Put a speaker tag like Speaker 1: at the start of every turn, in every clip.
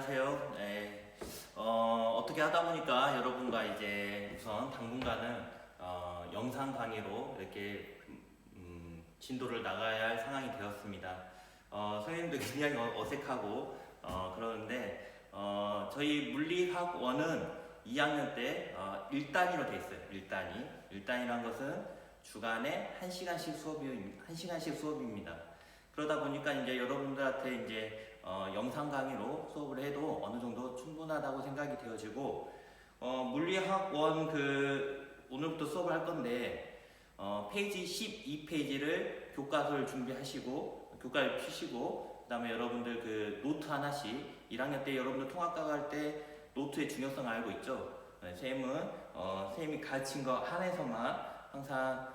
Speaker 1: 안녕하세요. 네, 어떻게 하다 보니까 여러분과 이제 우선 당분간은 영상 강의로 이렇게 진도를 나가야 할 상황이 되었습니다. 선생님도 굉장히 어색하고 그러는데 저희 물리학 1은 2학년 때 1단위로 돼 있어요. 1단위. 1단위란 것은 주간에 1시간씩 수업입니다. 그러다 보니까 이제 여러분들한테 이제 영상 강의로 수업을 해도 어느 정도 충분하다고 생각이 되어지고 물리학 1 오늘부터 수업을 할 건데 페이지 12페이지를 교과서를 준비하시고 교과를 펴시고 그 다음에 여러분들 그 노트 하나씩 1학년 때 여러분들 통합과 갈 때 노트의 중요성을 알고 있죠. 선생님이 가르친 거 한해서만 항상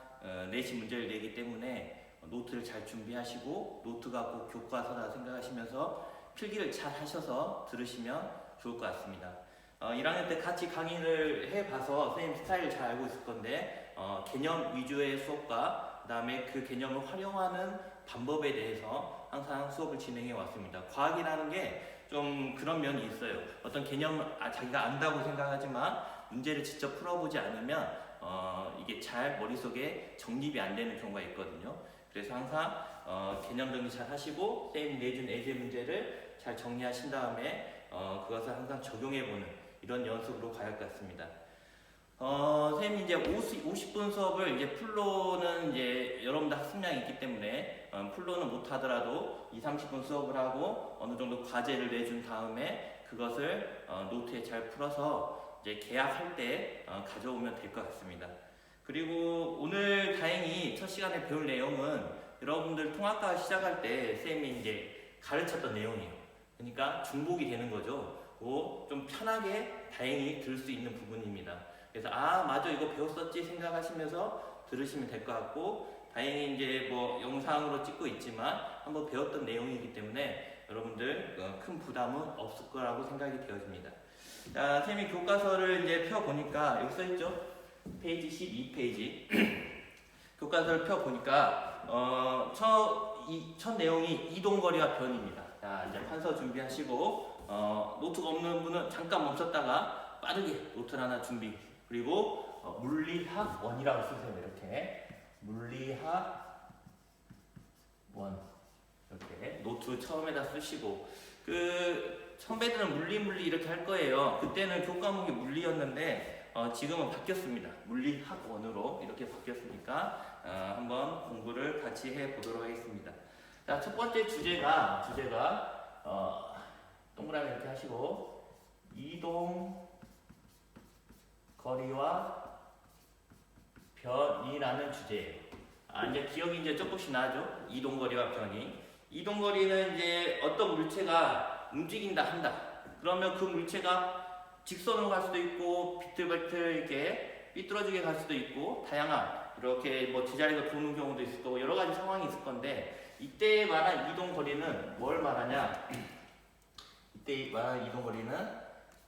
Speaker 1: 내신 문제를 내기 때문에 노트를 잘 준비하시고 노트가 꼭 교과서라 생각하시면서 필기를 잘 하셔서 들으시면 좋을 것 같습니다. 1학년 때 같이 강의를 해봐서 선생님 스타일을 잘 알고 있을 건데 개념 위주의 수업과 그 다음에 그 개념을 활용하는 방법에 대해서 항상 수업을 진행해 왔습니다. 과학이라는 게 좀 그런 면이 있어요. 어떤 개념을 자기가 안다고 생각하지만 문제를 직접 풀어보지 않으면 이게 잘 머릿속에 정립이 안 되는 경우가 있거든요. 그래서 항상 개념 정리 잘 하시고 선생님이 내준 예제 문제를 잘 정리하신 다음에 그것을 항상 적용해보는 이런 연습으로 가야 할 것 같습니다. 선생님이 이제 50분 수업을 이제 풀로는 이제 여러분들 학습량이 있기 때문에 풀로는 못하더라도 20-30분 수업을 하고 어느 정도 과제를 내준 다음에 그것을 노트에 잘 풀어서 이제 계약할 때 가져오면 될 것 같습니다. 그리고 오늘 다행히 첫 시간에 배울 내용은 여러분들 통합과 시작할 때 선생님이 이제 가르쳤던 내용이에요. 그러니까 중복이 되는 거죠. 좀 편하게 다행히 들을 수 있는 부분입니다. 그래서 맞아 이거 배웠었지 생각하시면서 들으시면 될 것 같고 다행히 이제 뭐 영상으로 찍고 있지만 한번 배웠던 내용이기 때문에 여러분들 큰 부담은 없을 거라고 생각이 되어집니다. 자, 선생님이 교과서를 이제 펴보니까 여기 써있죠? 페이지 12페이지 교과서를 펴보니까 첫 내용이 이동거리와 변입니다. 자, 이제 판서 준비하시고 노트가 없는 분은 잠깐 멈췄다가 빠르게 노트를 하나 준비. 그리고 물리학 1이라고 쓰세요. 이렇게 물리학 1 이렇게 노트 처음에다 쓰시고 선배들은 물리 이렇게 할 거예요. 그때는 교과목이 물리였는데 지금은 바뀌었습니다. 물리학 1으로 이렇게 바뀌었으니까 한번 공부를 같이 해보도록 하겠습니다. 자, 첫 번째 주제가 동그라미 이렇게 하시고 이동 거리와 변이라는 주제예요. 이제 기억이 이제 조금씩 나죠? 이동거리와 변이. 이동거리는 이제 어떤 물체가 움직인다 한다. 그러면 그 물체가 직선으로 갈 수도 있고 비틀비틀 이렇게 삐뚤어지게 갈 수도 있고 다양한 이렇게 뭐 제자리가 도는 경우도 있을 거고 여러 가지 상황이 있을 건데 이때 말한 이동거리는 뭘 말하냐? 이때 말한 이동거리는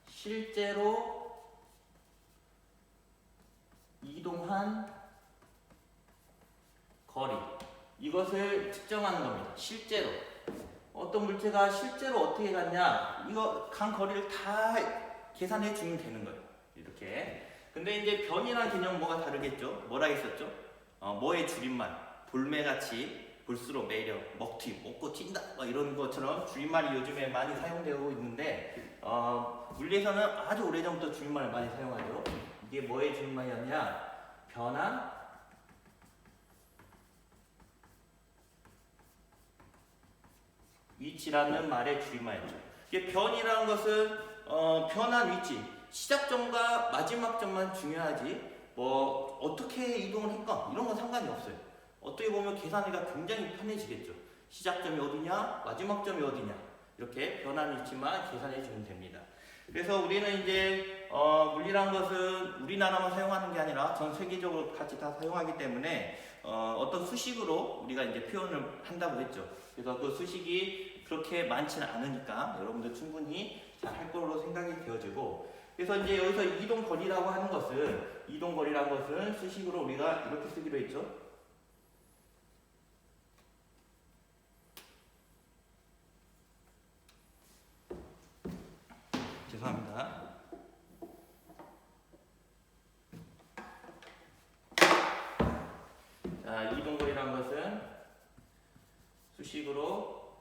Speaker 1: 실제로 이동한 거리 이것을 측정하는 겁니다. 실제로 어떤 물체가 실제로 어떻게 갔냐 이거 간 거리를 다 계산해 주면 되는 거예요. 이렇게. 근데 이제 변이라는 개념은 뭐가 다르겠죠? 뭐라 했었죠? 뭐의 줄임말 볼매같이 볼수록 매력 먹튀 먹고 튄다 이런 것처럼 줄임말이 요즘에 많이 사용되고 있는데 물리에서는 아주 오래전부터 줄임말을 많이 사용하죠. 이게 뭐의 줄임말이었냐? 변화, 위치라는 말의 줄임말이죠. 이게 변이라는 것은 변한 위치, 시작점과 마지막점만 중요하지 뭐 어떻게 이동을 했건 이런 건 상관이 없어요. 어떻게 보면 계산하기가 굉장히 편해지겠죠. 시작점이 어디냐, 마지막점이 어디냐 이렇게 변한 위치만 계산해 주면 됩니다. 그래서 우리는 이제 물리라는 것은 우리나라만 사용하는 게 아니라 전 세계적으로 같이 다 사용하기 때문에 어떤 수식으로 우리가 이제 표현을 한다고 했죠. 그래서 그 수식이 그렇게 많지는 않으니까 여러분들 충분히 잘 할 거로 생각이 되어지고 그래서 이제 여기서 이동거리라고 하는 것은 수식으로 우리가 이렇게 쓰기로 했죠. 죄송합니다. 자, 이동거리란 것은 수식으로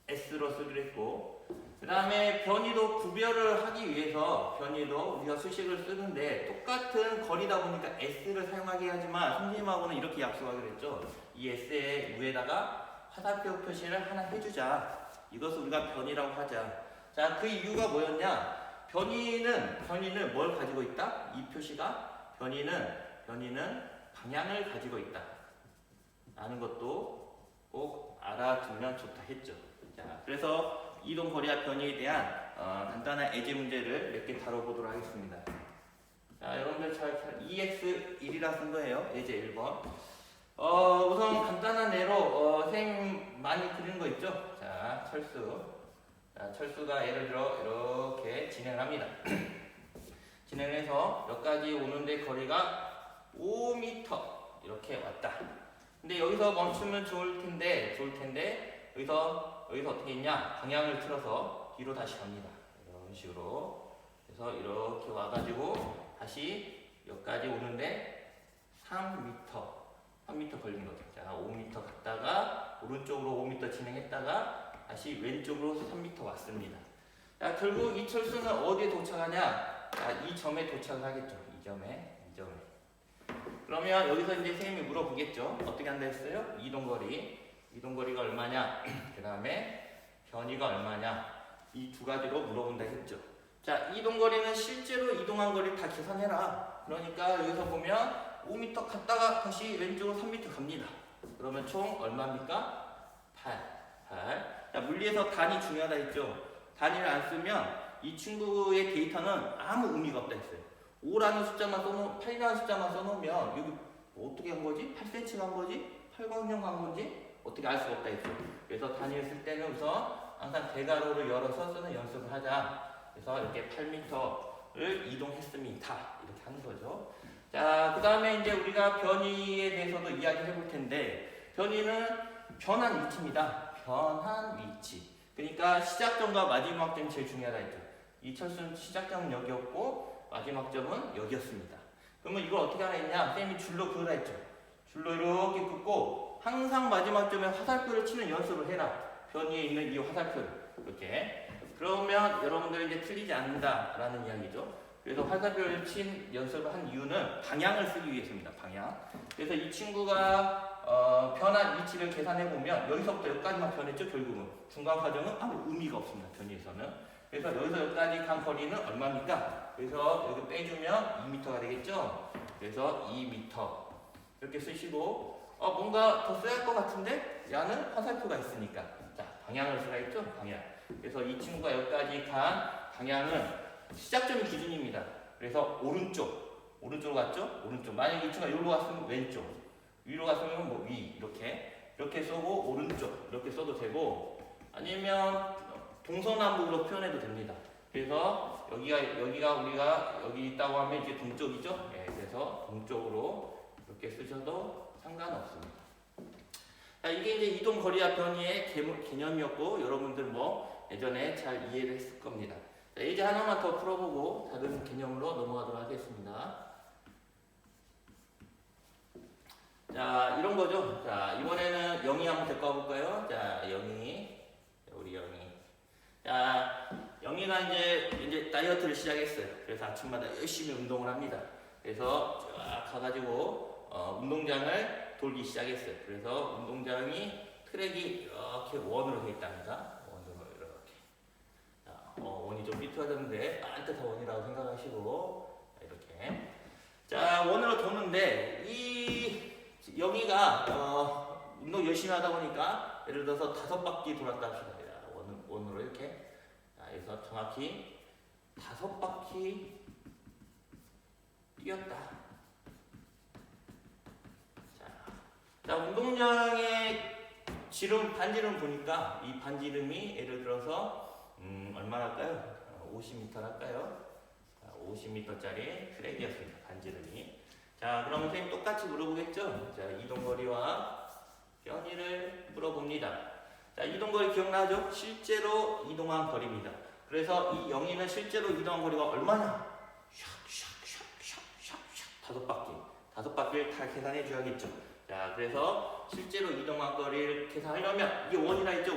Speaker 1: S로 쓰기로 했고, 그 다음에 변이도 구별을 하기 위해서 변이도 우리가 수식을 쓰는데 똑같은 거리다 보니까 S를 사용하게 하지만 선생님하고는 이렇게 약속하기로 했죠. 이 S의 위에다가 화살표 표시를 하나 해주자. 이것을 우리가 변이라고 하자. 자, 그 이유가 뭐였냐? 변이는 뭘 가지고 있다? 이 표시가 변이는 방향을 가지고 있다. 라는 것도 꼭 알아두면 좋다 했죠. 자, 그래서 이동거리와 변이에 대한 간단한 예제 문제를 몇 개 다뤄보도록 하겠습니다. 자, 여러분들 잘 EX1이라 쓴 거예요. 예제 1번. 우선 간단한 예로 선생님 많이 그리는 거 있죠? 자, 철수가 예를 들어 이렇게 진행합니다. 진행해서 여기까지 오는데 거리가 5m 이렇게 왔다. 근데 여기서 멈추면 좋을 텐데 여기서 어떻게 했냐? 방향을 틀어서 뒤로 다시 갑니다. 이런 식으로. 그래서 이렇게 와가지고 다시 여기까지 오는데 3m 걸린 거죠. 자, 5m 갔다가 오른쪽으로 5m 진행했다가 다시 왼쪽으로 3m 왔습니다. 자, 결국 이 철수는 어디에 도착하냐? 자, 이 점에 도착을 하겠죠. 이 점에. 그러면 여기서 이제 선생님이 물어보겠죠. 어떻게 한다 했어요? 이동거리가 얼마냐? 그 다음에 변이가 얼마냐? 이 두 가지로 물어본다 했죠. 자, 이동거리는 실제로 이동한 거리 다 계산해라. 그러니까 여기서 보면 5m 갔다가 다시 왼쪽으로 3m 갑니다. 그러면 총 얼마입니까? 8. 자, 물리에서 단위 중요하다 했죠. 단위를 안 쓰면 이 친구의 데이터는 아무 의미가 없다 했어요. 5라는 숫자만 써놓으면, 8이라는 숫자만 써놓으면 여기 뭐 어떻게 한 거지? 8cm 간 거지? 8광형 간 건지? 어떻게 알 수가 없다 했어요. 그래서 단위를 쓸 때는 우선 항상 대괄호를 열어서 쓰는 연습을 하자. 그래서 이렇게 8m를 이동했습니다. 이렇게 하는 거죠. 자, 그 다음에 이제 우리가 변이에 대해서도 이야기해 볼 텐데, 변이는 변한 위치입니다. 변한 위치. 그러니까 시작점과 마지막 점이 제일 중요하다 했죠. 이 철수는 시작점은 여기였고 마지막 점은 여기였습니다. 그러면 이걸 어떻게 하라 했냐? 선생님이 줄로 그으라 했죠. 줄로 이렇게 긋고 항상 마지막 점에 화살표를 치는 연습을 해라. 변이에 있는 이 화살표를 이렇게. 그러면 여러분들이 이제 틀리지 않는다라는 이야기죠. 그래서 화살표를 친 연습을 한 이유는 방향을 쓰기 위해서입니다. 방향. 그래서 이 친구가 변한 위치를 계산해 보면 여기서부터 여기까지만 변했죠. 결국은 중간 과정은 아무 의미가 없습니다. 변이에서는. 그래서 여기서 여기까지 간 거리는 얼마입니까? 그래서 여기 빼주면 2m가 되겠죠. 그래서 2m 이렇게 쓰시고 뭔가 더 써야 할 것 같은데 야는 화살표가 있으니까 자 방향을 쓰라 했죠. 방향. 그래서 이 친구가 여기까지 간 방향은 시작점이 기준입니다. 그래서 오른쪽으로 갔죠? 오른쪽. 만약에 이 친구가 여기로 갔으면 왼쪽, 위로 갔으면 뭐 위, 이렇게 써고 오른쪽 이렇게 써도 되고 아니면 동서남북으로 표현해도 됩니다. 그래서 여기가 우리가 여기 있다고 하면 이제 동쪽이죠? 네, 그래서 동쪽으로 이렇게 쓰셔도 상관없습니다. 자, 이게 이제 이동거리와 변이의 개념이었고 여러분들 뭐 예전에 잘 이해를 했을 겁니다. 자, 이제 하나만 더 풀어보고 다른 개념으로 넘어가도록 하겠습니다. 자, 이런 거죠. 자, 이번에는 영희 한번 데리고 와볼까요? 자, 우리 영희. 자, 영희가 이제 다이어트를 시작했어요. 그래서 아침마다 열심히 운동을 합니다. 그래서 쫙 가가지고 운동장을 돌기 시작했어요. 그래서 운동장이 트랙이 이렇게 원으로 되어 있답니다. 원으로 이렇게. 자, 원이 좀 삐뚤어졌는데 반듯한 원이라고 생각하시고 이렇게. 자, 원으로 도는데 이 영희가 운동 열심히 하다 보니까 예를 들어서 5바퀴 돌았다 합시다. 원으로 이렇게. 자, 그래서 정확히 5바퀴 뛰었다. 자, 운동장의 반지름 보니까 이 반지름이 예를 들어서 얼마랄까요? 50m 할까요? 50m짜리 트랙이었습니다. 반지름이. 자, 그럼 선생님 똑같이 물어보겠죠? 자, 이동거리와 변이를 물어봅니다. 자, 이동거리 기억나죠? 실제로 이동한 거리입니다. 그래서 이 영희는 실제로 이동한 거리가 얼마냐? 샥샥샥샥샥 다섯 바퀴를 다 계산해 줘야겠죠. 자, 그래서 실제로 이동한 거리를 계산하려면 이게 원이라 했죠.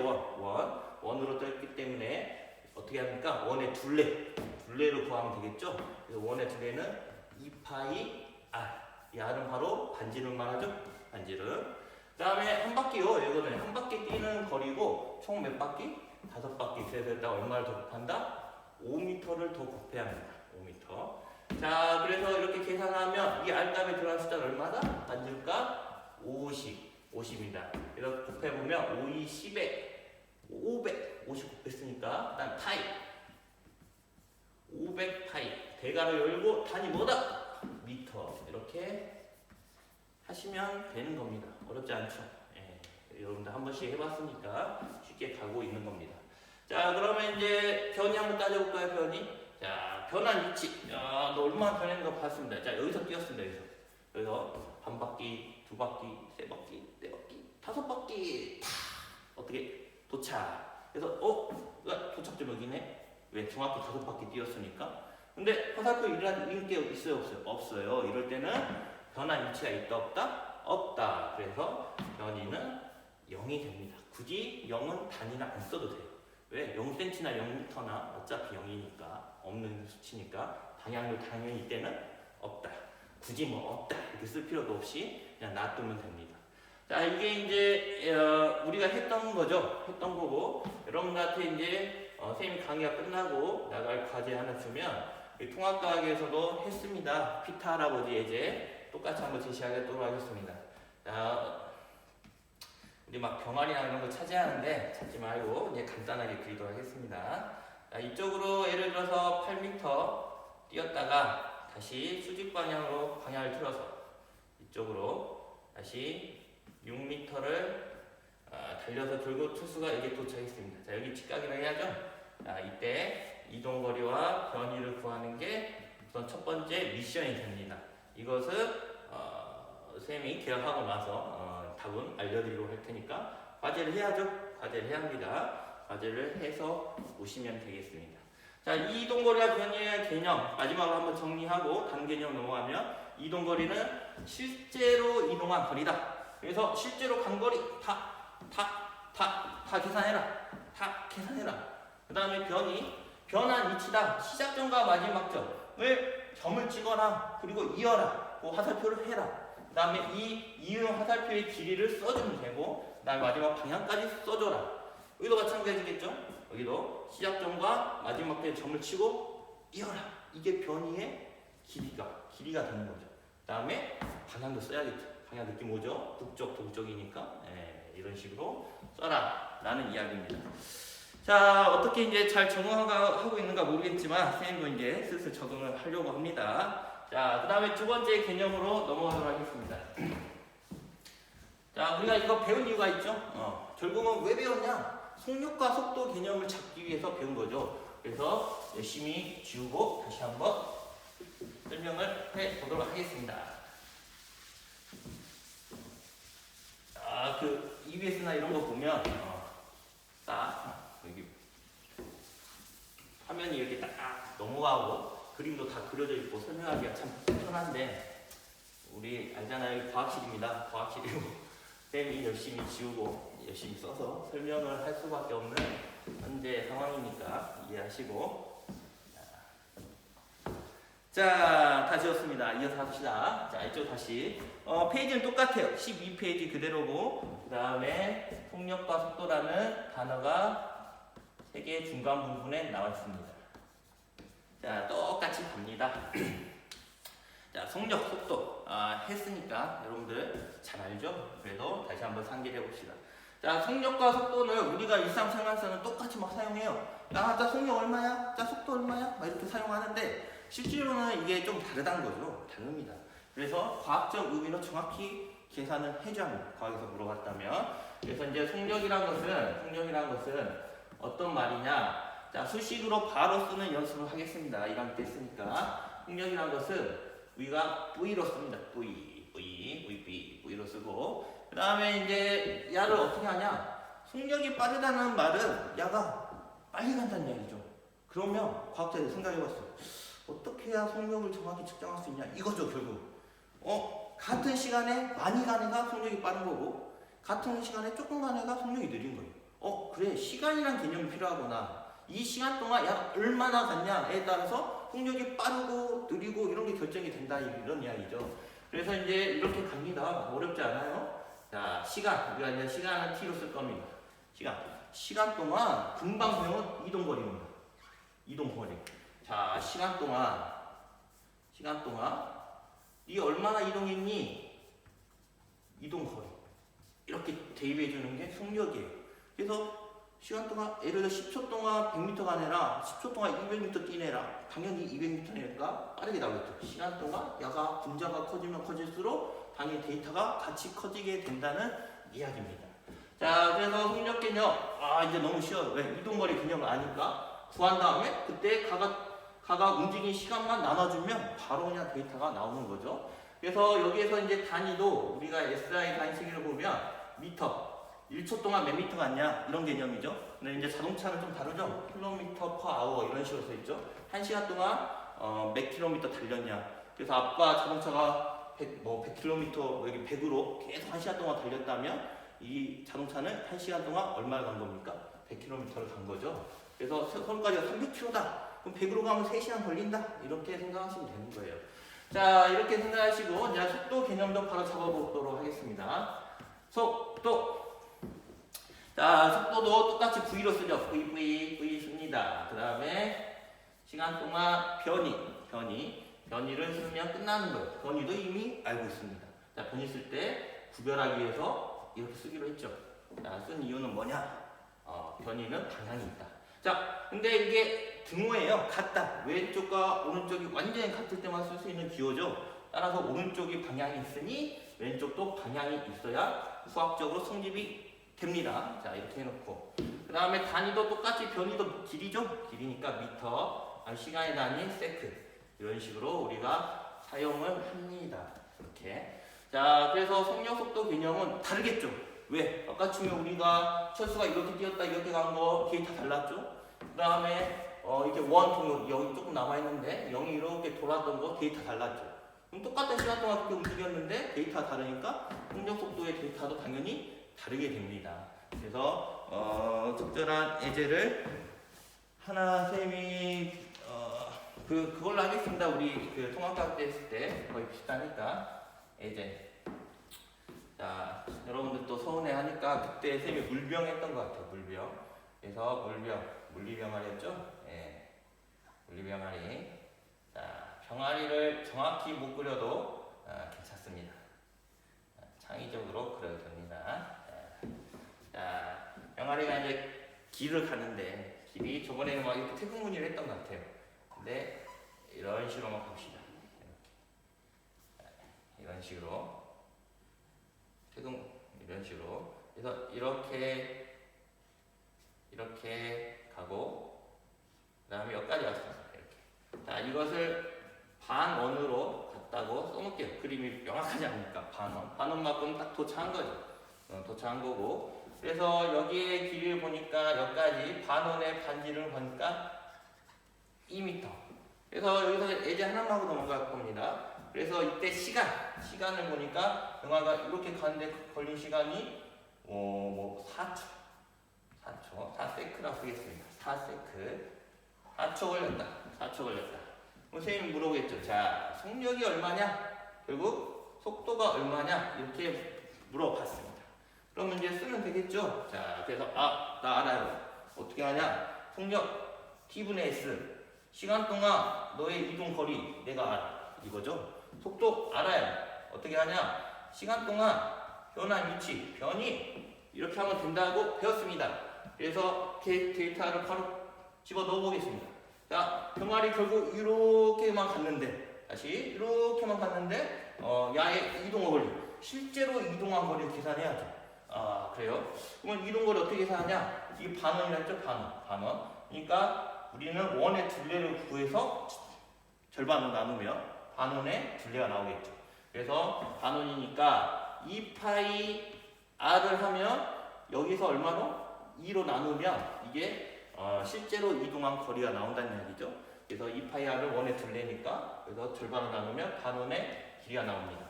Speaker 1: 원으로 떴기 때문에 어떻게 합니까? 원의 둘레로 구하면 되겠죠. 그래서 원의 둘레는 2파이 r. 이 r은 바로 반지름 말하죠. 반지름. 그 다음에 한 바퀴요. 이거는 한 바퀴 뛰는 거리고 총 몇 바퀴? 5바퀴. 그래서 일단 얼마를 더 곱한다? 5m를 더 곱해야 합니다. 5m. 자, 그래서 이렇게 계산하면 이 r값에 들어간 숫자는 얼마다? 반지름값 50입니다. 그래서 곱해보면 5, 2, 10에 500 곱했으니까 일단 파이 500 파이 대괄호 열고 단위 뭐다? 미터. 이렇게 하시면 되는 겁니다. 어렵지 않죠? 예, 여러분들 한 번씩 해봤으니까 쉽게 가고 있는 겁니다. 자, 그러면 이제 변이 한번 따져볼까요? 변이. 자, 변한 위치. 야, 너 얼마나 변했는 거 봤습니다. 자, 여기서 뛰었습니다. 여기서 한 바퀴, 두 바퀴, 세 바퀴, 네 바퀴, 5바퀴. 어떻게 도착. 그래서 도착점 여기네. 왜? 정확히 5바퀴 뛰었으니까. 근데 화살표 이런 게 있어요? 없어요? 없어요. 이럴 때는 변한 위치가 있다 없다? 없다. 그래서 변이는 0이 됩니다. 굳이 0은 단위는 안 써도 돼요. 왜? 0cm나 0m나 어차피 0이니까 없는 수치니까 방향도 당연히 이때는 없다. 굳이 뭐 없다 이렇게 쓸 필요도 없이 그냥 놔두면 됩니다. 자, 이게 이제 우리가 했던 거죠. 했던 거고 여러분들한테 이제 선생님이 강의가 끝나고 나갈 과제 하나 주면 통합과학에서도 했습니다. 피타 할아버지 예제 똑같이 한번 제시하도록 하겠습니다. 자, 우리 막 병아리나 이런 거 차지하는데 찾지 말고 이제 간단하게 그리도록 하겠습니다. 자, 이쪽으로 예를 들어서 8m 뛰었다가 다시 수직 방향으로 방향을 틀어서 이쪽으로 다시 6m를 달려서 결국 투수가 여기 도착했습니다. 자, 여기 직각이라 해야죠. 자, 이때 이동거리와 변이를 구하는 게 우선 첫 번째 미션이 됩니다. 이것을 선생님이 계약하고 나서 답은 알려드리도록 할 테니까 과제를 해야죠. 과제를 해야 합니다. 과제를 해서 오시면 되겠습니다. 자, 이 이동거리와 변이의 개념 마지막으로 한번 정리하고 다른 개념 넘어가면 이동거리는 실제로 이동한 거리다. 그래서 실제로 간 거리 다 계산해라. 그 다음에 변한 위치다. 시작점과 마지막점을 점을 찍어라. 그리고 이어라. 그 화살표를 해라. 그 다음에 이 이응 화살표의 길이를 써주면 되고 그 다음에 마지막 방향까지 써줘라. 여기도 마찬가지겠죠? 여기도 시작점과 마지막점에 점을 치고 이어라. 이게 변이의 길이가 되는 거죠. 그 다음에 방향도 써야겠죠. 방향 느낌 오죠? 북쪽이니까 이런 식으로 써라 라는 이야기입니다. 자, 어떻게 이제 잘 적응하고 있는가 모르겠지만 선생님도 이제 슬슬 적응을 하려고 합니다. 자, 그 다음에 두 번째 개념으로 넘어가도록 하겠습니다. 자, 우리가 이거 배운 이유가 있죠? 결국은 왜 배웠냐? 속력과 속도 개념을 잡기 위해서 배운 거죠. 그래서 열심히 지우고 다시 한번 설명을 해보도록 하겠습니다. 그 EBS나 이런 거 보면 딱 여기 화면이 이렇게 딱 넘어가고 그림도 다 그려져 있고 설명하기가 참 편한데 우리 알잖아요. 과학실입니다. 과학실이고 쌤이 열심히 지우고 열심히 써서 설명을 할 수밖에 없는 현재 상황이니까 이해하시고 자, 다 지웠습니다. 이어서 합시다. 자, 이쪽 다시 페이지는 똑같아요. 12페이지 그대로고 그 다음에 속력과 속도라는 단어가 3개의 중간 부분에 나와 있습니다. 자, 똑같이 갑니다. 자, 속력, 속도 했으니까 여러분들 잘 알죠? 그래도 다시 한번 상기를 해봅시다. 자, 속력과 속도는 우리가 일상생활에서는 똑같이 막 사용해요. 자, 속력 얼마야? 자, 속도 얼마야? 막 이렇게 사용하는데 실제로는 이게 좀 다르다는 거죠. 다릅니다. 그래서 과학적 의미로 정확히 계산을 해줘야 합니다. 과학에서 물어봤다면. 그래서 이제 속력이란 것은 어떤 말이냐? 자, 수식으로 바로 쓰는 연습을 하겠습니다. 1학년 때 했으니까. 속력이란 것은 우리가 V로 씁니다. V로 쓰고. 그 다음에 이제 야를 어떻게 하냐? 속력이 빠르다는 말은 야가 빨리 간다는 얘기죠. 그러면 과학자들이 생각해봤어. 어떻게 해야 속력을 정확히 측정할 수 있냐? 이거죠, 결국. 같은 시간에 많이 가는 애가 속력이 빠른 거고, 같은 시간에 조금 가는 애가 속력이 느린 거예요. 그래, 시간이란 개념이 필요하구나. 이 시간 동안 약 얼마나 갔냐에 따라서 속력이 빠르고 느리고 이런 게 결정이 된다, 이런 이야기죠. 그래서 이제 이렇게 갑니다. 어렵지 않아요? 자, 시간. 우리가 이제 시간은 t로 쓸 겁니다. 시간 동안 금방 배운 이동거리입니다. 이동거리. 자, 시간 동안 이 얼마나 이동했니? 이동거리. 이렇게 대입해 주는 게 속력이에요. 그래서 시간 동안, 예를 들어 10초 동안 100m 간 애랑 10초 동안 200m 뛴 애랑 당연히 200m 애가 빠르게 나오겠죠. 시간 동안 야가 분자가 커지면 커질수록 당연히 데이터가 같이 커지게 된다는 이야기입니다. 자, 그래서 속력 개념, 이제 너무 쉬워요. 왜? 이동거리 개념을 아니까 구한 다음에 그때 가가 움직인 시간만 나눠주면 바로 그냥 데이터가 나오는 거죠. 그래서 여기에서 이제 단위도 우리가 SI 단위 체계를 보면 미터, 1초 동안 몇 미터 갔냐 이런 개념이죠. 근데 이제 자동차는 좀 다르죠. 킬로미터 퍼 아워 이런 식으로 써 있죠. 1시간 동안 몇 킬로미터 달렸냐. 그래서 아빠 자동차가 100킬로미터 여기 100으로 계속 1시간 동안 달렸다면 이 자동차는 1시간 동안 얼마를 간 겁니까? 100킬로미터를 간 거죠. 그래서 서울까지가 300킬로다. 그럼 100으로 가면 3시간 걸린다. 이렇게 생각하시면 되는 거예요. 자, 이렇게 생각하시고 이제 속도 개념도 바로 잡아보도록 하겠습니다. 속도. 자, 속도도 똑같이 V로 쓰죠. V 씁니다. 그 다음에 시간 동안 변이를 쓰면 끝나는 거예요. 변이도 이미 알고 있습니다. 자, 변이 쓸 때 구별하기 위해서 이렇게 쓰기로 했죠. 자, 쓴 이유는 뭐냐? 변이는 방향이 있다. 자, 근데 이게 등호예요. 같다. 왼쪽과 오른쪽이 완전히 같을 때만 쓸 수 있는 기호죠. 따라서 오른쪽이 방향이 있으니 왼쪽도 방향이 있어야 수학적으로 성립이 됩니다. 자, 이렇게 해놓고 그 다음에 단위도 똑같이 변이도 길이죠. 길이니까 미터, 시간의 단위 세크 이런 식으로 우리가 사용을 합니다. 이렇게. 자, 그래서 속력 속도 개념은 다르겠죠. 왜? 아까 치면 우리가 철수가 이렇게 뛰었다 이렇게 간 거 데이터 달랐죠. 그 다음에 이렇게 원통역 여기 조금 남아있는데 0이 이렇게 돌았던 거 데이터 달랐죠. 그럼 똑같은 시간 동안 그렇게 움직였는데 데이터가 다르니까 속력 속도의 데이터도 당연히 다르게 됩니다. 그래서 적절한 예제를 하나 쌤이 그걸로 하겠습니다. 우리 그 통합과학 때 했을 때 거의 비슷하니까 예제. 자, 여러분들 또 서운해하니까 그때 쌤이 물병 했던 것 같아요. 물병. 그래서 물리병아리였죠? 예, 물리병아리. 자, 병아리를 정확히 못 그려도 괜찮습니다. 창의적으로 그려도 됩니다. 자, 병아리가 이제 길을 가는데 길이 저번에는 막 이렇게 태극무늬를 했던 것 같아요. 근데 이런 식으로만 봅시다. 이런 식으로 이런 식으로. 그래서 이렇게 가고 그 다음에 여기까지 왔습니다. 이렇게. 자, 이것을 반원으로 갔다고 써놓을게요. 그림이 명확하지 않으니까 반원만큼 딱 도착한 거죠. 도착한 거고. 그래서 여기에 길이를 보니까 여기까지 반원의 반지를 보니까 2m. 그래서 여기서 예제 하나만 하고 넘어갈 겁니다. 그래서 이때 시간을 보니까 영화가 이렇게 가는데 걸린 시간이 4세크라고 쓰겠습니다. 4초 걸렸다. 선생님이 물어보겠죠. 자, 속력이 얼마냐? 결국 속도가 얼마냐? 이렇게 물어봤습니다. 그러면 이제 쓰면 되겠죠. 자, 그래서 나 알아요. 어떻게 하냐? 속력 T분의 S. 시간 동안 너의 이동 거리 내가 알아. 이거죠. 속도 알아요. 어떻게 하냐? 시간 동안 변한 위치, 변이 이렇게 하면 된다고 배웠습니다. 그래서 데이터를 바로 집어 넣어 보겠습니다. 자, 병아리 결국 이렇게만 갔는데 야의 이동 거리, 실제로 이동한 거리를 계산해야죠. 그래요? 그러면 이동 거리 어떻게 계산하냐? 이게 반원이라 했죠? 반원. 그러니까 우리는 원의 둘레를 구해서 절반으로 나누면 반원의 둘레가 나오겠죠. 그래서 반원이니까 2파이 r을 하면 여기서 얼마로? 2로 나누면 이게 실제로 이동한 거리가 나온다는 이야기죠. 그래서 2파이r을 원에 둘래니까 그래서 절반을 나누면 반원의 길이가 나옵니다.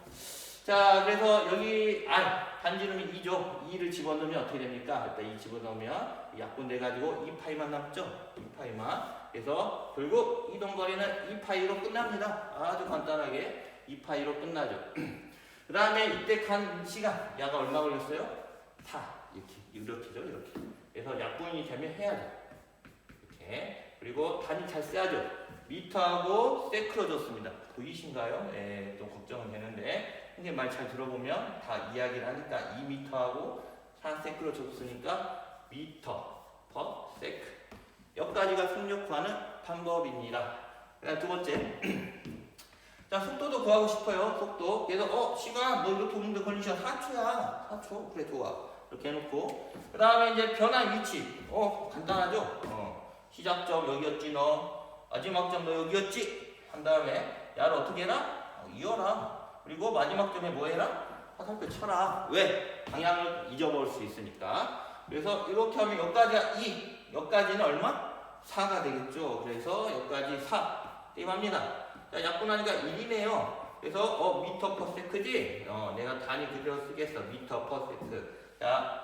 Speaker 1: 자, 그래서 여기 반지름이 2죠. 2를 집어넣으면 어떻게 됩니까? 일단 2 집어넣으면 약분돼 가지고 2파이만 남죠. 2파이만. 그래서 결국 이동거리는 2파이로 끝납니다. 아주 간단하게 2파이로 끝나죠. 그 다음에 이때 간 시간 야가 얼마 걸렸어요? 4. 이렇게죠. 이렇게. 그래서 약분이 되면 해야죠. 이렇게. 그리고 단위 잘 써야죠. 미터하고 세크로 줬습니다. 보이신가요? 네, 좀 걱정은 되는데 선생님 말 잘 들어보면 다 이야기를 하니까 2미터하고 4세크로 줬으니까 미터 퍼 세크. 여기까지가 속력 구하는 방법입니다. 그다음 두 번째. 자, 속도도 구하고 싶어요. 속도. 그래서 시간 너 이렇게 오는데 걸린 시간 4초야. 4초. 그래 좋아. 이렇게 해놓고 그 다음에 이제 변화 위치. 간단하죠. 시작점 여기였지 너. 마지막 점 너 여기였지. 한 다음에 야를 어떻게 해라? 이어라. 그리고 마지막 점에 뭐 해라? 화살표 쳐라. 왜? 방향을 잊어버릴 수 있으니까. 그래서 이렇게 하면 여기까지가 2. 여기까지는 얼마? 4가 되겠죠. 그래서 여기까지 4. 띄합니다. 자, 약분하니까 1이네요. 그래서 미터 퍼 세크지? 내가 단위 그대로 쓰겠어. 미터 퍼 세크. 자,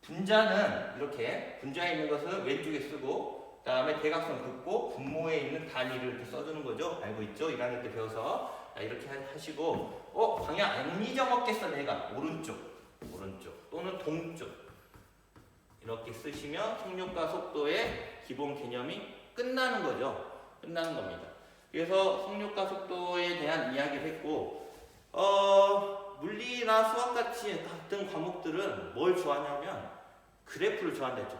Speaker 1: 분자는 이렇게 분자에 있는 것은 왼쪽에 쓰고 그 다음에 대각선 긋고 분모에 있는 단위를 이렇게 써주는 거죠. 알고 있죠? 1학년 때 배워서. 자, 이렇게 하시고 방향 안 잊어먹겠어 내가. 오른쪽 또는 동쪽 이렇게 쓰시면 속력과 속도의 기본 개념이 끝나는 거죠. 끝나는 겁니다. 그래서 속력과 속도에 대한 이야기를 했고 물리나 수학 같은 과목들은 뭘 좋아하냐면 그래프를 좋아한다 했죠.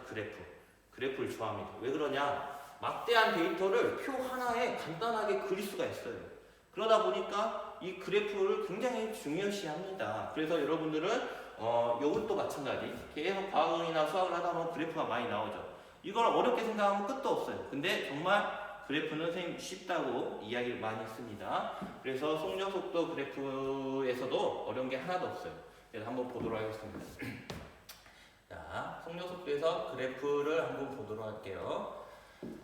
Speaker 1: 그래프를 좋아합니다. 왜 그러냐? 막대한 데이터를 표 하나에 간단하게 그릴 수가 있어요. 그러다 보니까 이 그래프를 굉장히 중요시합니다. 그래서 여러분들은 이것도 마찬가지. 계속 과학이나 수학을 하다 보면 그래프가 많이 나오죠. 이걸 어렵게 생각하면 끝도 없어요. 근데 정말 그래프는 선생님 쉽다고 이야기를 많이 했습니다. 그래서 속력 속도 그래프에서도 어려운 게 하나도 없어요. 그래서 한번 보도록 하겠습니다. 자, 속력 속도에서 그래프를 한번 보도록 할게요.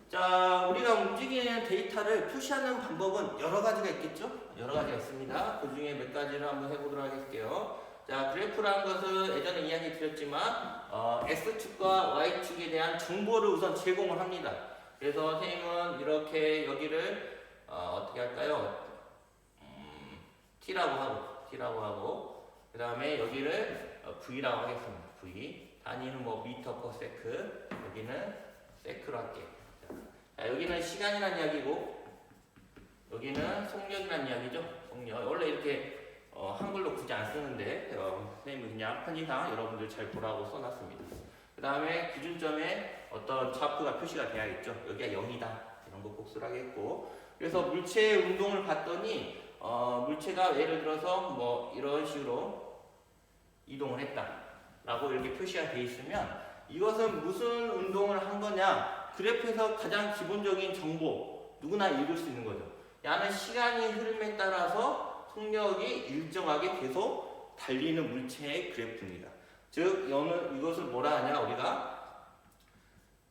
Speaker 1: 자, 우리가 움직이는 데이터를 표시하는 방법은 여러 가지가 있겠죠? 여러 가지가 있습니다. 그 중에 몇 가지를 한번 해보도록 할게요. 자, 그래프라는 것은 예전에 이야기 드렸지만 X축과 Y축에 대한 정보를 우선 제공을 합니다. 그래서 선생님은 이렇게 여기를 어떻게 할까요? T라고 하고 그 다음에 여기를 V라고 하겠습니다. V. 단위는 뭐 미터 퍼 세크. 여기는 세크로 할게요. 자, 여기는 시간이라는 이야기고 여기는 속력이라는 이야기죠. 속력. 원래 이렇게 한글로 굳이 안 쓰는데 선생님은 그냥 편의상 여러분들 잘 보라고 써놨습니다. 그 다음에 기준점에 어떤 좌표가 표시가 돼야겠죠. 여기가 0이다. 이런 거 꼭 쓰라겠고. 그래서 물체의 운동을 봤더니 물체가 예를 들어서 뭐 이런 식으로 이동을 했다. 라고 이렇게 표시가 돼 있으면 이것은 무슨 운동을 한 거냐? 그래프에서 가장 기본적인 정보 누구나 읽을 수 있는 거죠. 야는 시간이 흐름에 따라서 속력이 일정하게 계속 달리는 물체의 그래프입니다. 즉 이것을 뭐라 하냐? 우리가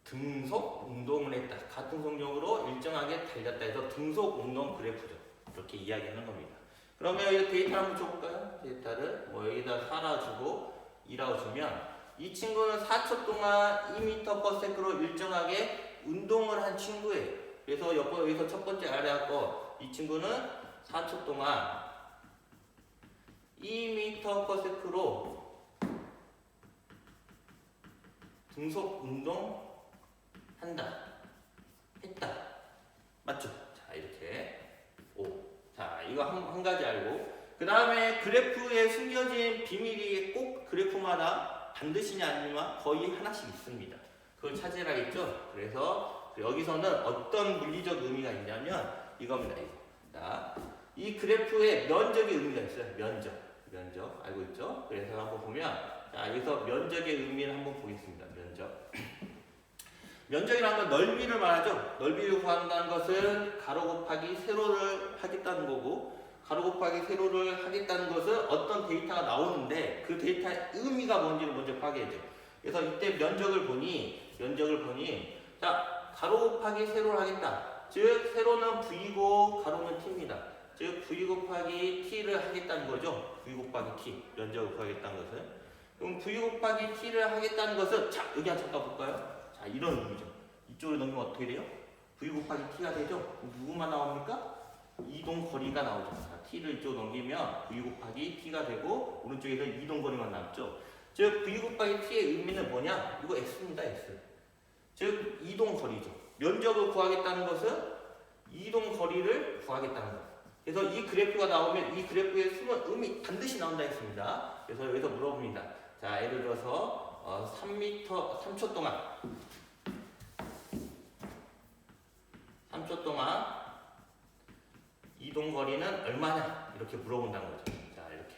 Speaker 1: 등속 운동을 했다. 같은 속력으로 일정하게 달렸다 해서 등속 운동 그래프죠. 이렇게 이야기하는 겁니다. 그러면 이 데이터를 한번 줘볼까요? 데이터를 뭐 여기다 4라 주고 2라고 주면 이 친구는 4초 동안 2m/s로 일정하게 운동을 한 친구예요. 그래서 여기서 첫 번째 알아야 거, 이 친구는 4초 동안 2m/s로 등속 운동 했다. 맞죠? 자, 이렇게. 자, 이거 한 가지 알고. 그 다음에 그래프에 숨겨진 비밀이 꼭 그래프마다 반드시냐 아니면 거의 하나씩 있습니다. 그걸 찾으라겠죠? 그래서 여기서는 어떤 물리적 의미가 있냐면 이겁니다. 자, 이 그래프에 면적의 의미가 있어요. 면적 알고 있죠? 그래서 한번 보면 자, 여기서 면적의 의미를 한번 보겠습니다. 면적이라는 건 넓이를 말하죠. 넓이를 구한다는 것은 가로 곱하기 세로를 하겠다는 거고 가로 곱하기 세로를 하겠다는 것은 어떤 데이터가 나오는데 그 데이터의 의미가 뭔지를 먼저 파악해야죠. 그래서 이때 면적을 보니 자, 가로 곱하기 세로를 하겠다. 즉 세로는 V고 가로는 T입니다. 즉 V 곱하기 T를 하겠다는 거죠. V 곱하기 T 면적을 구하겠다는 것은. 그럼 V 곱하기 T를 하겠다는 것은 자 여기 잠깐 볼까요? 자 이런 의미죠. 이쪽으로 넘기면 어떻게 돼요? V 곱하기 T가 되죠. 누구만 나옵니까? 이동 거리가 나오죠. 자, T를 이쪽으로 넘기면 V 곱하기 T가 되고 오른쪽에서 이동 거리만 남죠. 즉 V 곱하기 T의 의미는 뭐냐? 이거 X입니다. X. 즉 이동 거리죠. 면적을 구하겠다는 것은 이동 거리를 구하겠다는 것. 그래서 이 그래프가 나오면 이 그래프에 숨은 의미 반드시 나온다 했습니다. 그래서 여기서 물어봅니다. 자, 예를 들어서 3초 동안 이동 거리는 얼마냐? 이렇게 물어본다는 거죠. 자, 이렇게.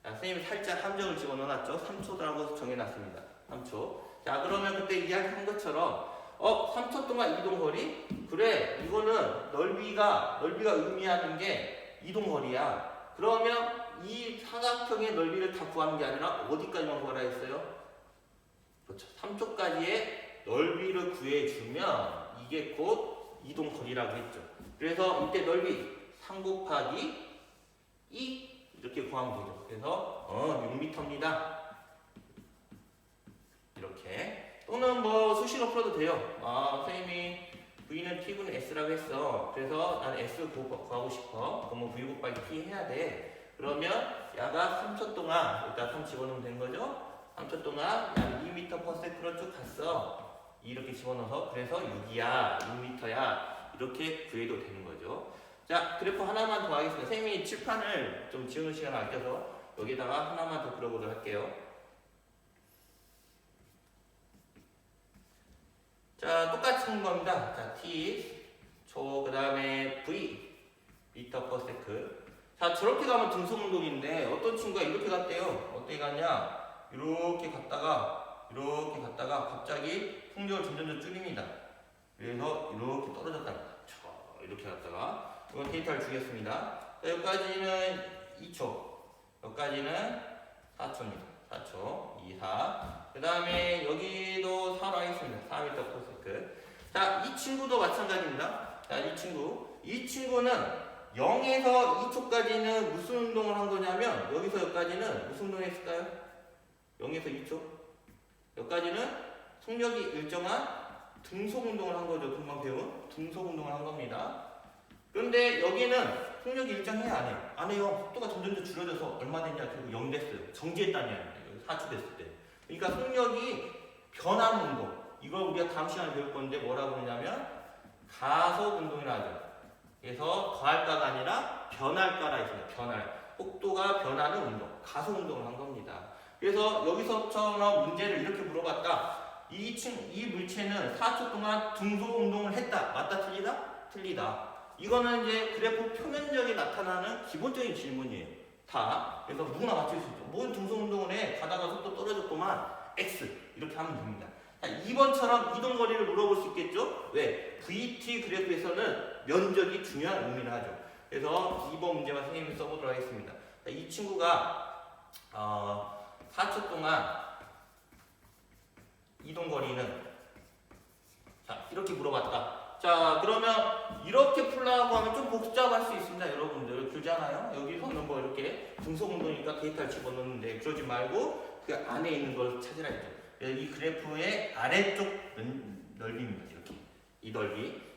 Speaker 1: 자, 선생님이 살짝 함정을 집어넣어놨죠. 3초라고 정해놨습니다. 3초. 자, 그러면 그때 이야기한 것처럼 3초 동안 이동 거리? 그래, 이거는 넓이가 의미하는 게 이동 거리야. 그러면 이 사각형의 넓이를 다 구하는 게 아니라 어디까지만 구하라 했어요? 그렇죠. 3초까지의 넓이를 구해주면 이게 곧 이동 거리라고 했죠. 그래서 이때 넓이 3 곱하기 2 이렇게 구하면 되죠. 그래서 6m입니다. 이렇게. 또는 뭐 수식어 풀어도 돼요. 선생님이 V는 T분의 S라고 했어. 그래서 난 S 구하고 싶어. 그럼 V 곱하기 T 해야 돼. 그러면 야가 3초 동안 일단 3 집어넣으면 되는 거죠. 3초 동안 약 2m/s로 쭉 갔어. 이렇게 집어넣어서 그래서 6이야, 6m야 이렇게 구해도 되는 거죠. 자, 그래프 하나만 더 하겠습니다. 선생님이 칠판을 좀 지우는 시간을 아껴서 여기다가 하나만 더 그려보도록 할게요. 자, 똑같은 겁니다. 자, T, 초, 그 다음에 V, 미터/세크. 자, 저렇게 가면 등속운동인데 어떤 친구가 이렇게 갔대요. 어떻게 갔냐? 이렇게 갔다가 갑자기 속력을 점점 줄입니다. 그래서 이렇게 떨어졌답니다. 이렇게 갔다가 이건 데이터를 주겠습니다. 자, 여기까지는 2초, 여기까지는 4초입니다. 4초, 2, 4. 그 다음에 여기도 4로 하겠습니다. 4m/s. 자, 이 친구도 마찬가지입니다. 자, 이 친구는 0에서 2초까지는 무슨 운동을 한 거냐면 여기서 여기까지는 무슨 운동을 했을까요? 0에서 2초. 여기까지는 속력이 일정한 등속 운동을 한 거죠. 금방 배운 등속 운동을 한 겁니다. 그런데 여기는 속력이 일정해요, 안 해요? 안 해요. 속도가 점점 줄어져서 얼마 됐냐? 결국 0 됐어요. 정지했다는 얘기예요. 4초 됐을 때. 그러니까 속력이 변하는 운동. 이걸 우리가 다음 시간에 배울 건데 뭐라고 그러냐면 가속 운동이라 하죠. 그래서 더할까가 아니라 변할까라 있습니다. 속도가 변하는 운동. 가속 운동을 한 겁니다. 그래서 여기서처럼 문제를 이렇게 물어봤다. 이 물체는 4초 동안 등속 운동을 했다. 맞다, 틀리다? 틀리다. 이거는 이제 그래프 표면적에 나타나는 기본적인 질문이에요. 다. 그래서 누구나 맞출 수 있죠. 뭔 등속 운동을 해? 가다가 속도 떨어졌구만. X. 이렇게 하면 됩니다. 자, 2번처럼 이동 거리를 물어볼 수 있겠죠? 왜? VT 그래프에서는 면적이 중요한 의미를 하죠. 그래서 2번 문제만 선생님이 써보도록 하겠습니다. 자, 이 친구가 4초 동안 이동 거리는 자, 이렇게 물어봤다. 자, 그러면 이렇게 풀라고 하면 좀 복잡할 수 있습니다. 여러분들 그러잖아요. 여기서는 뭐 이렇게 등속 운동이니까 데이터를 집어넣는데 그러지 말고 그 안에 있는 걸 찾으라 했죠. 이 그래프의 아래쪽 넓이입니다. 이렇게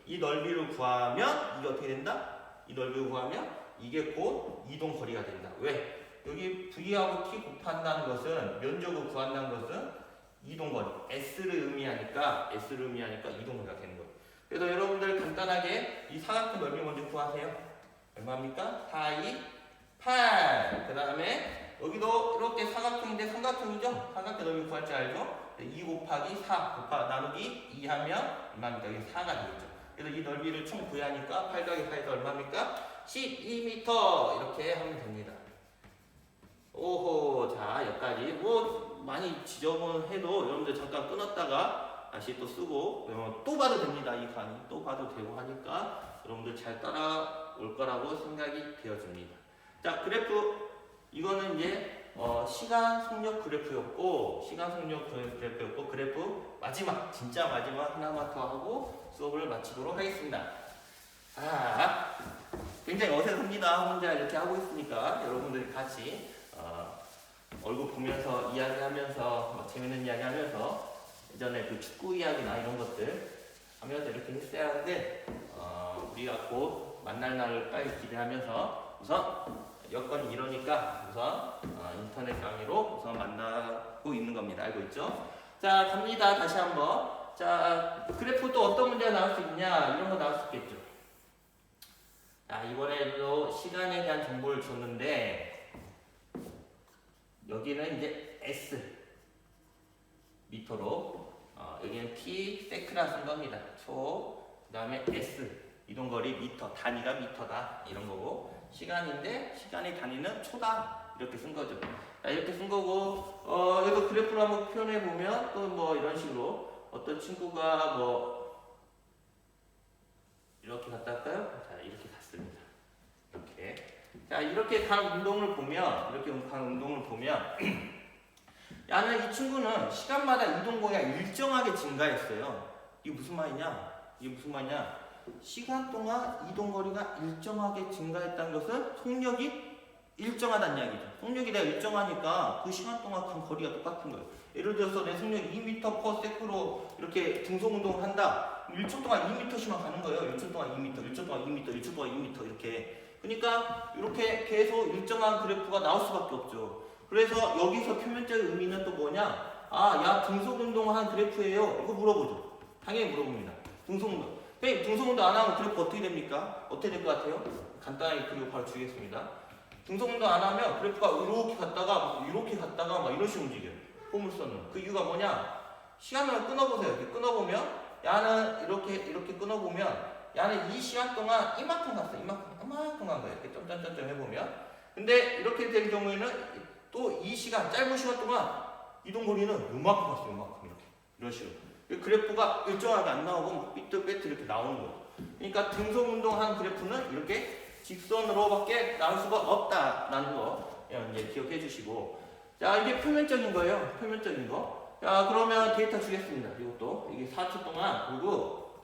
Speaker 1: 이 넓이를 구하면 이게 어떻게 된다? 이 넓이를 구하면 이게 곧 이동 거리가 된다. 왜? 여기 V하고 T 곱한다는 것은 면적을 구한다는 것은 이동 거리 S를 의미하니까 이동 거리가 되는 거예요. 그래서 여러분들 간단하게 이 사각형 넓이 먼저 구하세요. 얼마입니까? 4, 2, 8. 그 다음에 여기도 이렇게 사각형인데 삼각형이죠? 삼각형 넓이 구할 줄 알죠? 2 곱하기 4 나누기 2 하면 얼마입니까? 이게 4가 되겠죠. 그래서 이 넓이를 총 구하니까 8 더하기 4에서 얼마입니까? 12m 이렇게 하면 됩니다. 오호, 자 여기까지 뭐 많이 지저분해도 여러분들 잠깐 끊었다가 다시 또 쓰고 또 봐도 됩니다. 이 강의 또 봐도 되고 하니까 여러분들 잘 따라올 거라고 생각이 되어집니다. 자, 그래프 이거는 이제 시간 속력 그래프였고 그래프 진짜 마지막 하나만 더 하고 수업을 마치도록 하겠습니다. 아, 굉장히 어색합니다. 혼자 이렇게 하고 있으니까 여러분들이 같이 얼굴 보면서 이야기하면서 재밌는 이야기하면서 예전에 그 축구 이야기나 이런 것들 하면서 이렇게 했어야 하는데 우리가 곧 만날 날을 빨리 기대하면서 우선 여건이 이러니까 우선 인터넷 강의로 우선 만나고 있는 겁니다. 알고 있죠? 자, 갑니다. 다시 한번. 자, 그래프 또 어떤 문제가 나올 수 있냐? 이런 거 나올 수 있겠죠. 자, 이번에도 시간에 대한 정보를 줬는데 여기는 이제 S 미터로 여기는 T 세크라 쓴 겁니다. 초, 그 다음에 S 이동거리 미터, 단위가 미터다 이런 거고 시간인데 시간의 단위는 초다 이렇게 쓴 거죠. 자, 이렇게 쓴 거고 여기서 그래프로 한번 표현해 보면 또 뭐 이런 식으로 어떤 친구가 뭐 이렇게 갔다 할까요? 자, 이렇게 갔습니다. 이렇게. 자, 이렇게 간 운동을 보면 야는 이 친구는 시간마다 이동 거리가 일정하게 증가했어요. 이게 무슨 말이냐? 시간 동안 이동 거리가 일정하게 증가했다는 것은 속력이 일정하다는 이야기죠. 속력이 내가 일정하니까 그 시간 동안 간 거리가 똑같은 거예요. 예를 들어서 내 속력이 2m/s로 이렇게 등속 운동을 한다. 1초 동안 2m씩만 가는 거예요. 1초 동안 2m, 1초 동안 2m, 1초 동안 2m 이렇게. 그러니까 이렇게 계속 일정한 그래프가 나올 수밖에 없죠. 그래서 여기서 표면적인 의미는 또 뭐냐? 야 등속 운동을 한 그래프예요. 이거 물어보죠. 당연히 물어봅니다. 등속 운동. 등속 운동 안 하면 그래프 어떻게 됩니까? 어떻게 될 것 같아요? 간단하게 그리고 바로 주겠습니다. 등속 운동 안 하면 그래프가 이렇게 갔다가 막 이런 식으로 움직여요. 포물선은. 그 이유가 뭐냐? 시간을 끊어보세요. 이렇게 끊어보면 야는 이렇게 끊어보면 야는 이 시간 동안 이만큼 갔어. 이만큼 간 거예요. 이렇게 점점점점 해보면. 근데 이렇게 된 경우에는 또 이 시간, 짧은 시간 동안 이동거리는 요만큼 갔어요. 요만큼 이렇게. 이런 식으로. 그래프가 일정하게 안 나오고 막 삐뚤빼뚤 이렇게 나오는 거죠. 그러니까 등속 운동한 그래프는 이렇게 직선으로밖에 나올 수가 없다라는 거 이제 기억해 주시고. 자, 이게 표면적인 거예요. 표면적인 거. 자, 그러면 데이터 주겠습니다. 이것도 이게 4초 동안 그리고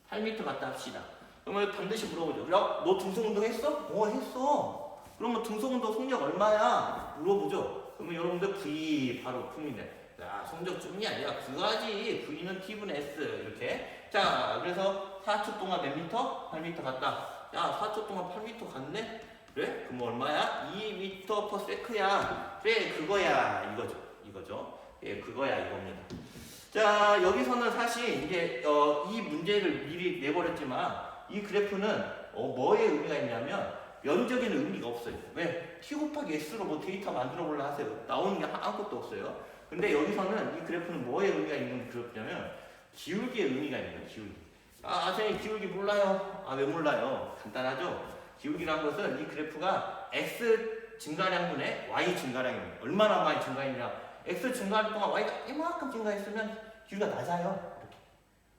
Speaker 1: 8m 갔다 합시다. 그러면 반드시 물어보죠. 야, 너 등속 운동 했어? 했어. 그러면 등속 운동 속력 얼마야? 물어보죠. 그러면 여러분들 V 바로 풉니다. 자, 속력 좀이 아니라 그거지. V는 T분의 S 이렇게. 자, 그래서 4초 동안 몇 미터? 8m 갔다. 야, 4초 동안 8m 갔네? 그래? 그럼 얼마야? 2m/s야. 그래, 그거야. 이거죠. 예, 그거야. 이겁니다. 자, 여기서는 사실 이제 이 문제를 미리 내버렸지만 이 그래프는 뭐에 의미가 있냐면 면적에는 의미가 없어요. 왜? T 곱하기 S로 뭐 데이터 만들어 볼라 하세요. 나오는 게 아무것도 없어요. 근데 여기서는 이 그래프는 뭐에 의미가 있는 그래프냐면 기울기에 의미가 있는 거예요. 기울기. 선생님 기울기 몰라요. 왜 몰라요? 간단하죠? 기울기란 것은 이 그래프가 X 증가량분의 Y 증가량입니다. 얼마나 많이 증가했냐? X 증가할 동안 Y가 이만큼 증가했으면 기울기가 낮아요. 이렇게.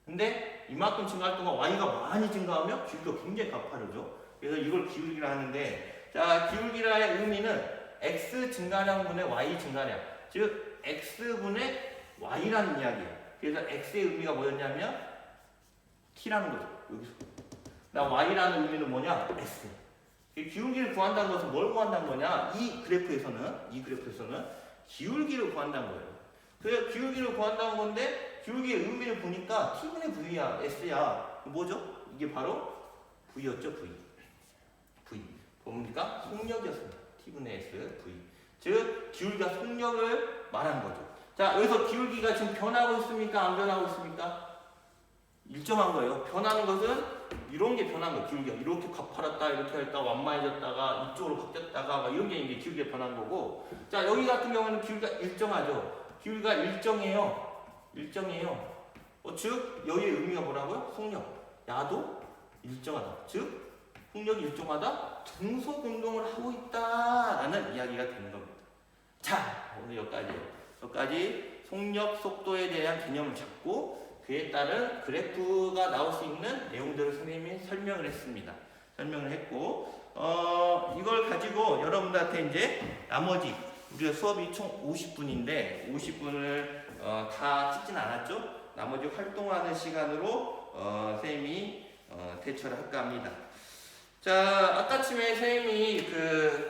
Speaker 1: 근데 이만큼 증가할 동안 Y가 많이 증가하면 기울기가 굉장히 가파르죠. 그래서 이걸 기울기라 하는데, 자, 기울기라의 의미는 X 증가량분의 Y 증가량. 즉, X분의 Y라는 이야기예요. 그래서 X의 의미가 뭐였냐면 T라는 거죠. 여기서. 나 Y라는 의미는 뭐냐? S. 기울기를 구한다는 것은 뭘 구한다는 거냐? 이 그래프에서는 기울기를 구한다는 거예요. 그래서 기울기를 구한다는 건데 기울기의 의미를 보니까 T분의 V야, S야. 뭐죠? 이게 바로 V였죠, V. 뭡니까? 속력이었습니다. T분의 S, V. 즉, 기울기가 속력을 말하는 거죠. 자, 여기서 기울기가 지금 변하고 있습니까? 안 변하고 있습니까? 일정한 거예요. 변하는 것은 이런 게 변한 거예요. 기울기가 이렇게 가파랐다, 이렇게 했다가 완만해졌다가 이쪽으로 바뀌었다가 막 이런 게 이제 기울기가 변한 거고. 자, 여기 같은 경우는 기울기가 일정하죠. 기울기가 일정해요. 즉, 여기의 의미가 뭐라고요? 속력. 야도 일정하다. 즉, 속력이 일정하다? 등속 운동을 하고 있다라는 이야기가 되는 겁니다. 자, 오늘 여기까지 속력, 속도에 대한 개념을 잡고 그에 따른 그래프가 나올 수 있는 내용들을 선생님이 설명을 했습니다. 이걸 가지고 여러분들한테 이제 나머지 우리가 수업이 총 50분인데 50분을 다 찍진 않았죠? 나머지 활동하는 시간으로 선생님이 대처를 할까 합니다. 자, 아까쯤에 선생님이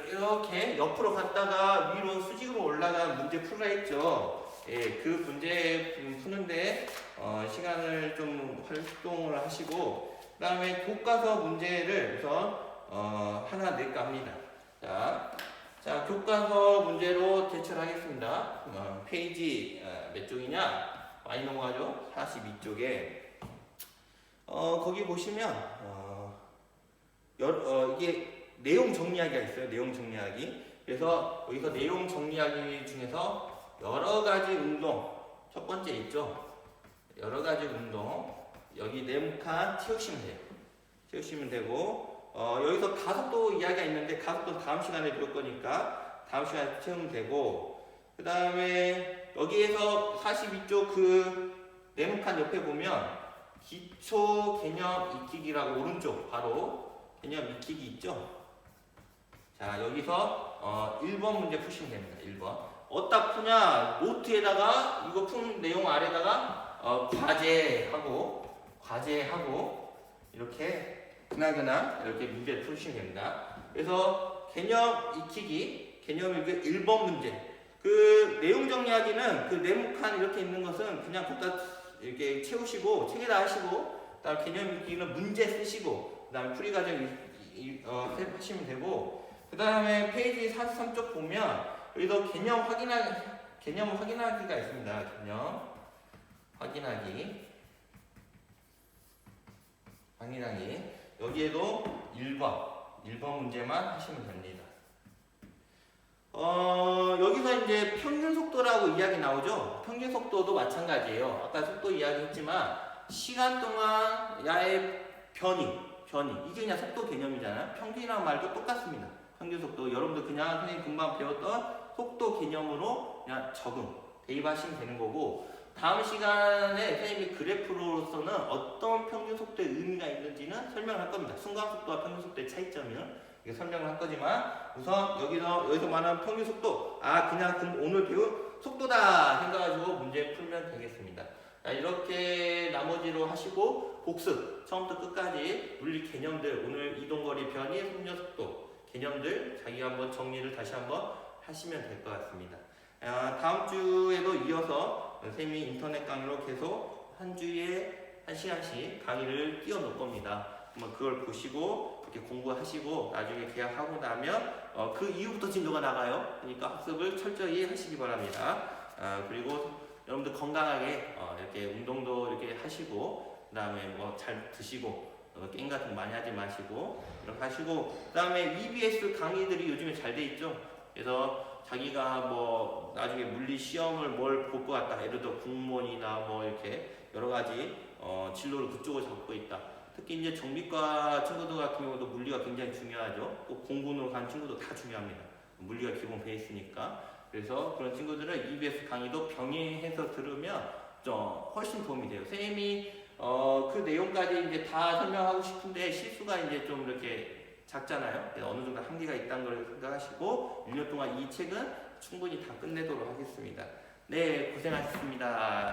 Speaker 1: 이렇게 옆으로 갔다가 위로 수직으로 올라간 문제 풀라 했죠. 예, 그 문제 푸는데 시간을 좀 활동을 하시고, 그 다음에 교과서 문제를 우선 하나 낼까 합니다. 자, 교과서 문제로 대처를 하겠습니다. 페이지 몇 쪽이냐? 많이 넘어가죠? 42쪽에. 거기 보시면, 이게 내용 정리하기가 있어요. 내용 정리하기. 그래서 여기서 내용 정리하기 중에서 여러 가지 운동. 첫 번째 있죠? 여러 가지 운동. 여기 네모칸 채우시면 돼요. 채우시면 되고, 여기서 가속도 이야기가 있는데, 가속도는 다음 시간에 배울 거니까, 다음 시간에 채우면 되고, 그 다음에 여기에서 42쪽 네모칸 옆에 보면, 기초 개념 익히기라고 오른쪽 바로 개념 익히기 있죠? 자, 여기서 1번 문제 푸시면 됩니다. 1번. 어디다 푸냐? 노트에다가 이거 푼 내용 아래다가 과제하고 이렇게 그나저나 이렇게 문제를 푸시면 됩니다. 그래서 개념 익히기, 개념 익히기 1번 문제. 그 내용 정리하기는 그 네모칸 이렇게 있는 것은 그냥 거기다 이렇게 채우시고 책에다 하시고, 그다음 개념 익히기는 문제 쓰시고, 그다음 풀이 과정 하시면 되고, 그다음에 페이지 43쪽 보면 여기서 개념 확인하기가 있습니다. 개념 확인하기. 여기에도 1번 문제만 하시면 됩니다. 여기서 이제 평균 속도라고 이야기 나오죠? 평균 속도도 마찬가지예요. 아까 속도 이야기했지만, 시간 동안 야의 변이. 이게 그냥 속도 개념이잖아요. 평균이라는 말도 똑같습니다. 평균 속도. 여러분들 그냥 선생님 금방 배웠던 속도 개념으로 그냥 대입하시면 되는 거고, 다음 시간에 선생님이 그래프로서는 어떤 평균 속도의 의미가 있는지는 설명을 할 겁니다. 순간 속도와 평균 속도의 차이점을 설명을 할 거지만, 우선 여기서 말하는 평균 속도, 그냥 오늘 배운 속도다 생각하시고 문제 풀면 되겠습니다. 자, 이렇게 나머지로 하시고 복습, 처음부터 끝까지 물리 개념들, 오늘 이동거리 변이, 속력 속도 개념들 자기가 한번 정리를 다시 한번 하시면 될 것 같습니다. 다음 주에도 이어서 선생님이 인터넷 강의로 계속 한 주에 1시간씩 강의를 띄워 놓을 겁니다. 그걸 보시고 이렇게 공부하시고 나중에 계약하고 나면 그 이후부터 진도가 나가요. 그러니까 학습을 철저히 하시기 바랍니다. 그리고 여러분들 건강하게 이렇게 운동도 이렇게 하시고, 그 다음에 잘 드시고, 게임 같은 거 많이 하지 마시고 이렇게 하시고, 그 다음에 EBS 강의들이 요즘에 잘 돼 있죠. 그래서 자기가 나중에 물리 시험을 뭘 볼 것 같다, 예를 들어 공무원이나 이렇게 여러 가지 진로를 그쪽으로 잡고 있다. 특히 이제 정비과 친구들 같은 경우도 물리가 굉장히 중요하죠. 또 공군으로 간 친구도 다 중요합니다. 물리가 기본 베이스니까. 그래서 그런 친구들은 EBS 강의도 병행해서 들으면 훨씬 도움이 돼요. 선생님이 그 내용까지 이제 다 설명하고 싶은데 실수가 이제 좀 이렇게 작잖아요. 어느 정도 한계가 있다는 걸 생각하시고 1년 동안 이 책은 충분히 다 끝내도록 하겠습니다. 네, 고생하셨습니다.